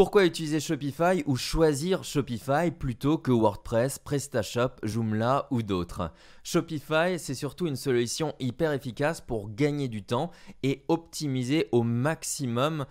Pourquoi utiliser Shopify ou choisir Shopify plutôt que WordPress, PrestaShop, Joomla ou d'autres? Shopify, c'est surtout une solution hyper efficace pour gagner du temps et optimiser au maximum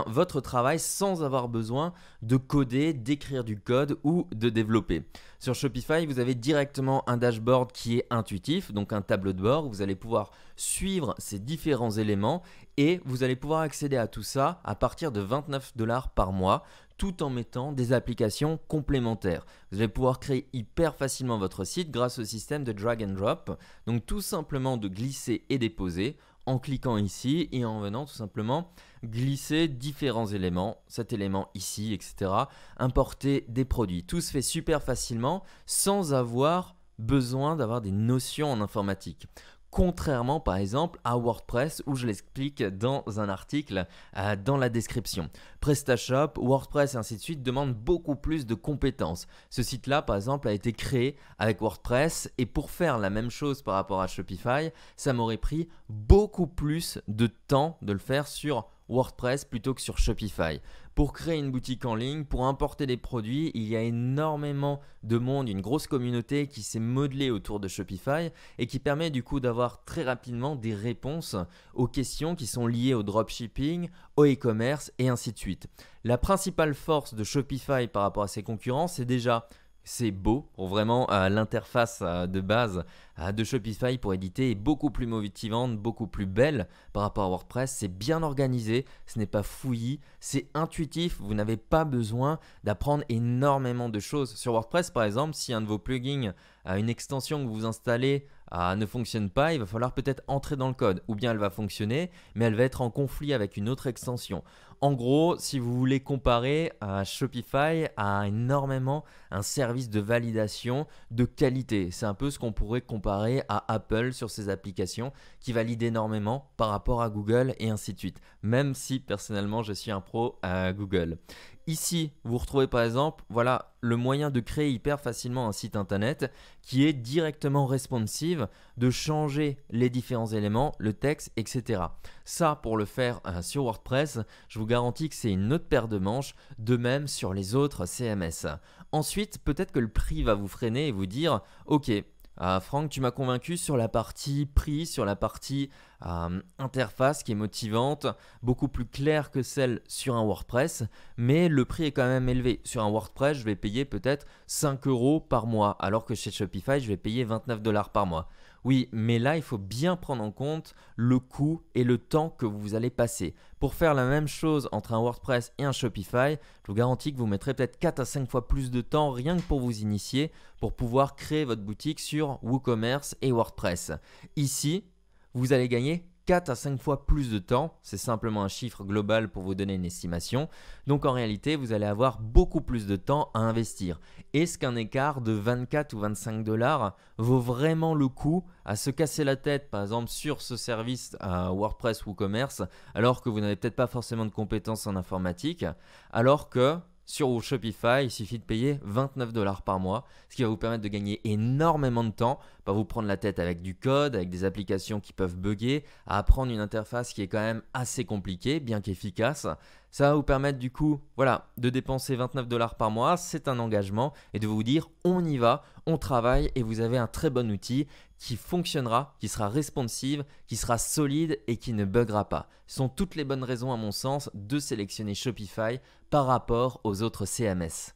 votre travail sans avoir besoin de coder, d'écrire du code ou de développer. Sur Shopify, vous avez directement un dashboard qui est intuitif, donc un tableau de bord. Vous allez pouvoir suivre ces différents éléments et vous allez pouvoir accéder à tout ça à partir de 29$ par mois, tout en mettant des applications complémentaires. Vous allez pouvoir créer hyper facilement votre site grâce au système de drag and drop, donc tout simplement de glisser et déposer en cliquant ici et en venant tout simplement glisser différents éléments, cet élément ici, etc. Importer des produits. Tout se fait super facilement sans avoir besoin d'avoir des notions en informatique. Contrairement par exemple à WordPress où je l'explique dans un article dans la description. PrestaShop, WordPress et ainsi de suite demandent beaucoup plus de compétences. Ce site-là par exemple a été créé avec WordPress et pour faire la même chose par rapport à Shopify, ça m'aurait pris beaucoup plus de temps de le faire sur WordPress plutôt que sur Shopify. Pour créer une boutique en ligne, pour importer des produits, il y a énormément de monde, une grosse communauté qui s'est modelée autour de Shopify et qui permet du coup d'avoir très rapidement des réponses aux questions qui sont liées au dropshipping, au e-commerce et ainsi de suite. La principale force de Shopify par rapport à ses concurrents, c'est déjà c'est beau, pour vraiment l'interface de base de Shopify pour éditer est beaucoup plus motivante, beaucoup plus belle par rapport à WordPress. C'est bien organisé, ce n'est pas fouillis, c'est intuitif, vous n'avez pas besoin d'apprendre énormément de choses. Sur WordPress par exemple, si un de vos plugins, une extension que vous installez ne fonctionne pas, il va falloir peut-être entrer dans le code ou bien elle va fonctionner mais elle va être en conflit avec une autre extension. En gros, si vous voulez comparer, Shopify a énormément un service de validation de qualité. C'est un peu ce qu'on pourrait comparer à Apple sur ses applications qui valide énormément par rapport à Google et ainsi de suite. Même si personnellement je suis un pro à Google. Ici, vous retrouvez par exemple le moyen de créer hyper facilement un site internet qui est directement responsive, de changer les différents éléments, le texte, etc. Ça, pour le faire sur WordPress, je vous garantis que c'est une autre paire de manches, de même sur les autres CMS. Ensuite, peut-être que le prix va vous freiner et vous dire « Ok, Franck, tu m'as convaincu sur la partie prix, sur la partie interface qui est motivante, beaucoup plus claire que celle sur un WordPress, mais le prix est quand même élevé. Sur un WordPress, je vais payer peut-être 5€ par mois, alors que chez Shopify, je vais payer 29$ par mois. Oui, mais là, il faut bien prendre en compte le coût et le temps que vous allez passer. Pour faire la même chose entre un WordPress et un Shopify, je vous garantis que vous mettrez peut-être 4 à 5 fois plus de temps rien que pour vous initier, pour pouvoir créer votre boutique sur WooCommerce et WordPress. Ici, vous allez gagner 4 à 5 fois plus de temps, c'est simplement un chiffre global pour vous donner une estimation. Donc en réalité, vous allez avoir beaucoup plus de temps à investir. Est-ce qu'un écart de 24 ou 25$ vaut vraiment le coup à se casser la tête, par exemple sur ce service WordPress ou WooCommerce, alors que vous n'avez peut-être pas forcément de compétences en informatique, alors que sur Shopify, il suffit de payer 29$ par mois, ce qui va vous permettre de gagner énormément de temps, pas vous prendre la tête avec du code, avec des applications qui peuvent bugger, à apprendre une interface qui est quand même assez compliquée, bien qu'efficace. Ça va vous permettre du coup de dépenser 29$ par mois, c'est un engagement et de vous dire on y va, on travaille et vous avez un très bon outil qui fonctionnera, qui sera responsive, qui sera solide et qui ne buggera pas. Ce sont toutes les bonnes raisons à mon sens de sélectionner Shopify par rapport aux autres CMS.